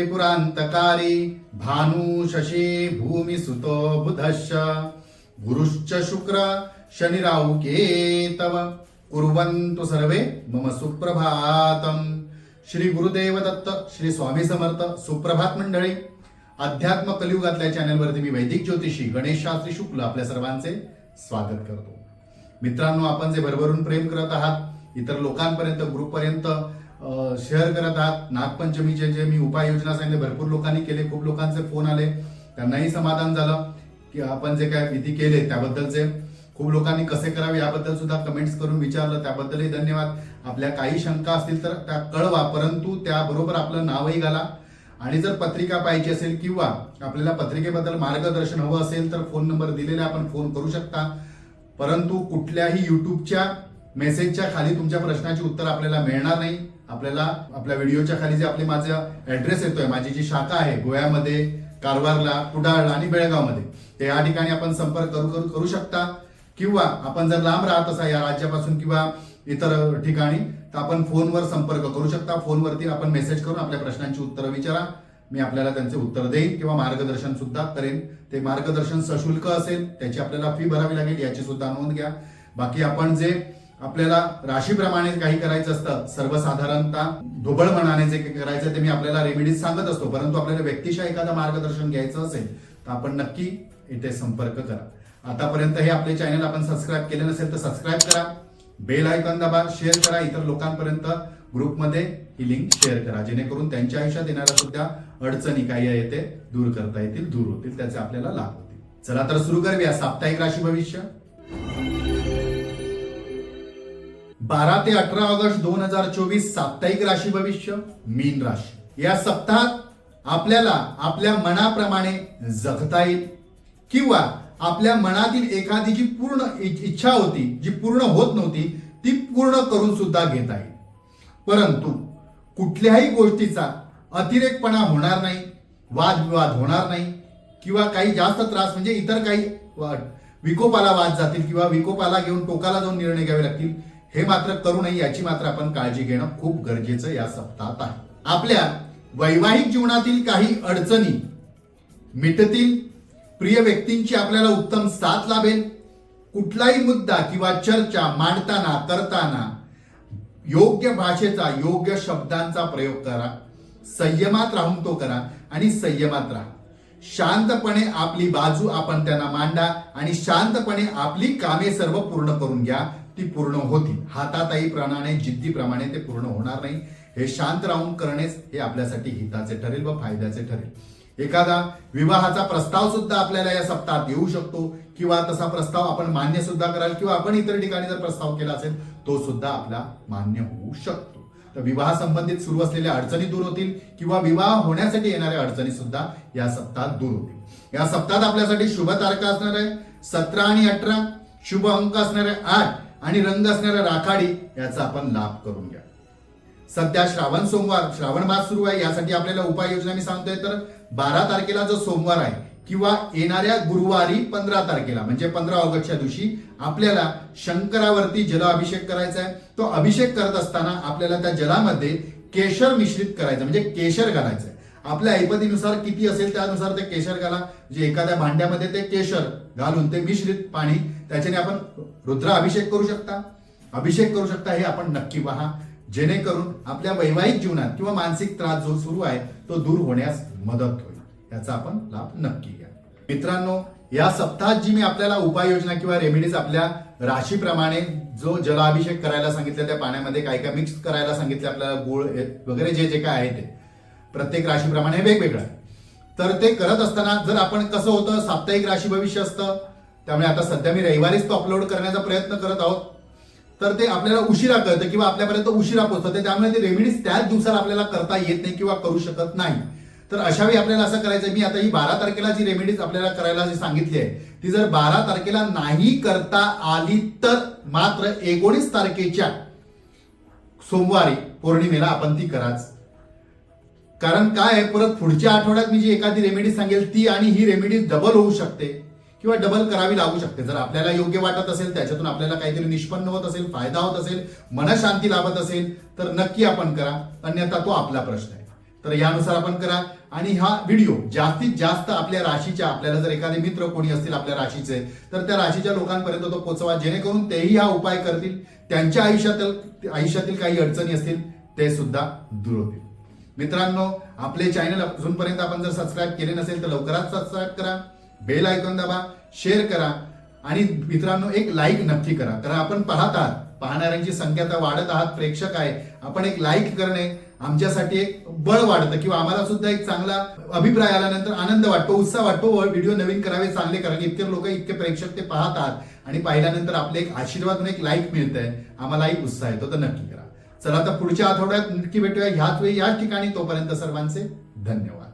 त्रिपुरांतकारी भानु शशी भूमी सुतो बुधश्च गुरुश्च शुक्र शनिराहु केतव कुर्वन्तु सर्वे मम सुप्रभातम. श्री गुरुदेव दत्त, श्री स्वामी समर्थ. सुप्रभात मंडळी. अध्यात्म कलियुगातल्या चॅनलवरती मी वैदिक ज्योतिषी गणेश शास्त्री शुक्ल आपल्या सर्वांचे स्वागत करतो. मित्रांनो, आपण जे भरभरून प्रेम करत आहात, इतर लोकांपर्यंत ग्रुपपर्यंत शेअर करत आहात, नागपंचमीचे जे मी उपाययोजना सांगितले भरपूर लोकांनी केले, खूप लोकांचे फोन आले, त्यांनाही समाधान झालं की आपण जे काय विधी केले त्याबद्दलचे. खूप लोकांनी कसे करावे याबद्दल सुद्धा कमेंट्स करून विचारलं, त्याबद्दलही धन्यवाद. आपल्या काही शंका असतील तर त्या कळवा, परंतु त्याबरोबर आपलं नावही घाला. आणि जर पत्रिका पाहिजे असेल किंवा आपल्याला पत्रिकेबद्दल मार्गदर्शन हवं असेल तर फोन नंबर दिलेला आपण फोन करू शकता. परंतु कुठल्याही युट्यूबच्या मेसेजच्या खाली तुमच्या प्रश्नाची उत्तर आपल्याला मिळणार नाही. आपल्याला आपल्या व्हिडिओच्या खाली जे माझा ऍड्रेस येतोय, माझी जी शाखा आहे गोव्यामध्ये, कारवारला, कुडाळला आणि बेळगावमध्ये, ते या ठिकाणी आपण संपर्क करू शकता. किंवा आपण जर लांब राहत असा या राज्यापासून किंवा इतर ठिकाणी, तर आपण फोनवर संपर्क करू शकता. फोनवरती आपण मेसेज करून आपल्या प्रश्नांची उत्तरं विचारा, मी आपल्याला त्यांचे उत्तर देईन किंवा मार्गदर्शन सुद्धा करेन. ते मार्गदर्शन सशुल्क असेल, त्याची आपल्याला फी भरावी लागेल, याची सुद्धा नोंद घ्या. बाकी आपण जे आपल्याला राशीप्रमाणे काही करायचं असतं, सर्वसाधारणतः ढोबळ मनाने जे करायचं ते मी आपल्याला रेमेडीज सांगत असतो. परंतु आपल्याला व्यक्तिशः एखादं मार्गदर्शन घ्यायचं असेल तर आपण नक्की इथे संपर्क करा. आतापर्यंत हे आपले चॅनल आपण सबस्क्राईब केले नसेल तर सबस्क्राईब करा, बेल आयकॉन दाबा, शेअर करा, इतर लोकांपर्यंत ग्रुपमध्ये ही लिंक शेअर करा, जेणेकरून त्यांच्या आयुष्यात येणाऱ्या सुद्धा अडचणी काही येते दूर करता येतील, दूर होतील, त्याचे आपल्याला लाभ होतील. चला तर सुरू करूया साप्ताहिक राशी भविष्य. 12 ते 18 ऑगस्ट 2024 साप्ताहिक राशी भविष्य, मीन राशी. या सप्ताहात आपल्याला आपल्या मनाप्रमाणे जगता येईल किंवा आपल्या मनातील एखादी जी पूर्ण इच्छा होती, जी पूर्ण होत नव्हती, ती पूर्ण करून सुद्धा घेता येईल. परंतु कुठल्याही गोष्टीचा अतिरेकपणा होणार नाही, वादविवाद होणार नाही किंवा काही जास्त त्रास म्हणजे इतर काही विकोपाला वाद जातील किंवा विकोपाला घेऊन टोकाला जाऊन निर्णय घ्यावे लागतील, हे मात्र करू नये, याची मात्र आपण काळजी घेणं खूप गरजेचं या सप्ताहात आहे. आपल्या वैवाहिक जीवनातील काही अडचणी मिटतील, प्रिय व्यक्तींची आपल्याला उत्तम साथ लाभेल. कुठलाही मुद्दा किंवा चर्चा मांडताना करताना योग्य भाषेचा, योग्य शब्दांचा प्रयोग करा, संयमात राहून तो करा आणि संयमात राहा. शांतपणे आपली बाजू आपण त्यांना मांडा आणि शांतपणे आपली कामे सर्व पूर्ण करून घ्या, ती पूर्ण होतील. हाताताई प्रमाणे, जिद्दीप्रमाणे ते पूर्ण होणार नाही. हे शांत राहून करणेच हे आपल्यासाठी हिताचे ठरेल व फायद्याचे ठरेल. एखादा विवाहाचा प्रस्ताव सुद्धा आपल्याला या सप्ताहात येऊ शकतो किंवा तसा प्रस्ताव आपण मान्य सुद्धा कराल किंवा आपण इतर ठिकाणी जर प्रस्ताव केला असेल तो सुद्धा आपला मान्य होऊ शकतो. तर विवाह संबंधित सुरू असलेल्या अडचणी दूर होतील किंवा विवाह होण्यासाठी येणाऱ्या अडचणी सुद्धा या सप्ताहात दूर होतील. या सप्ताहात आपल्यासाठी शुभ तारखा असणार आहे 17 आणि 18, शुभ अंक असणार आहे 8 आणि रंग असणारा राखाडी, याचा आपण लाभ करून घ्या. सध्या श्रावण मास सुरू आहे, यासाठी आपल्याला उपाययोजना मी सांगतोय. तर 12 तारखेला जो सोमवार आहे किंवा येणाऱ्या गुरुवारी 15 तारखेला म्हणजे 15 ऑगस्टच्या दिवशी आपल्याला शंकरावरती जलाभिषेक करायचा आहे. तो अभिषेक करत असताना आपल्याला त्या जलामध्ये केशर मिश्रित करायचं, म्हणजे केशर घालायचं आहे. आपल्या ऐपतीनुसार किती असेल त्यानुसार ते केशर घाला. म्हणजे एखाद्या भांड्यामध्ये ते केशर घालून ते मिश्रित पाणी, त्याच्याने आपण रुद्राभिषेक करू शकता, अभिषेक करू शकता. हे आपण नक्की पहा, जेणेकरून आपल्या वैवाहिक जीवनात किंवा मानसिक त्रास जो सुरू आहे तो दूर होण्यास मदत होईल. याचा आपण लाभ नक्की घ्या. मित्रांनो, या सप्ताहात जी मी आपल्याला उपाययोजना किंवा रेमेडीज आपल्या राशीप्रमाणे जो जलाभिषेक करायला सांगितलं, त्या पाण्यामध्ये काय काय मिक्स करायला सांगितलं, आपल्याला गुळ वगैरे जे जे काय आहे ते प्रत्येक राशीप्रमाणे वेगवेगळं आहे. तर ते करत असताना जर आपण कसं होतं, साप्ताहिक राशी भविष्य असतं, त्यामुळे आता सध्या मी रविवारीच तो अपलोड करण्याचा प्रयत्न करत आहोत. तर ते आपल्याला उशिरा कळतं किंवा आपल्यापर्यंत उशिरा पोहोचतं, त्यामुळे ते रेमेडीज त्याच दिवसाला आपल्याला करता येत नाही किंवा करू शकत नाही. तर अशा वेळी आपल्याला असं करायचं, मी आता ही 12 तारखेला जी रेमेडीज आपल्याला करायला जी सांगितली आहे ती जर 12 तारखेला नाही करता आली तर मात्र 19 तारखेच्या सोमवारी पौर्णिमेला आपण ती कराच. कारण काय आहे, परत पुढच्या आठवड्यात मी जी एखादी रेमेडी सांगेल ती आणि ही रेमेडी डबल होऊ शकते किंवा डबल करावी लागू शकते. जर आपल्याला योग्य वाटत असेल, त्याच्यातून आपल्याला काहीतरी निष्पन्न होत असेल, फायदा होत असेल, मनशांती लाभत असेल तर नक्की आपण करा, अन्यथा तो आपला प्रश्न आहे. तर यानुसार आपण करा आणि हा व्हिडिओ जास्तीत जास्त आपल्या राशीच्या, आपल्याला जर एखादे मित्र कोणी असतील आपल्या राशीचे, तर त्या राशीच्या लोकांपर्यंत तो पोहोचवा, जेणेकरून तेही हा उपाय करतील, त्यांच्या आयुष्यातील काही अडचणी असतील ते सुद्धा दूर होतील. मित्रांनो, आपले चॅनल अजूनपर्यंत आपण जर सबस्क्राईब केले नसेल तर लवकरच सबस्क्राईब करा, बेल आयकॉन दाबा, शेअर करा आणि मित्रांनो एक लाईक नक्की करा. कारण आपण पाहत आहात, पाहणाऱ्यांची संख्या तर वाढत आहात, प्रेक्षक आहे, आपण एक लाईक करणे आमच्यासाठी एक बळ वाढतं किंवा आम्हाला सुद्धा एक चांगला अभिप्राय आल्यानंतर आनंद वाटतो, उत्साह वाटतो, व्हिडिओ नवीन करावे, चांगले करा. इतके लोक, इतके प्रेक्षक ते पाहत आहात आणि पाहिल्यानंतर आपले एक आशीर्वाद, एक लाईक मिळतंय, आम्हालाही उत्साह येतो. तर नक्की करा. चला, आता पुढच्या आठवड्यात नक्की भेटूया ह्याच वेळी याच ठिकाणी. तोपर्यंत सर्वांचे धन्यवाद.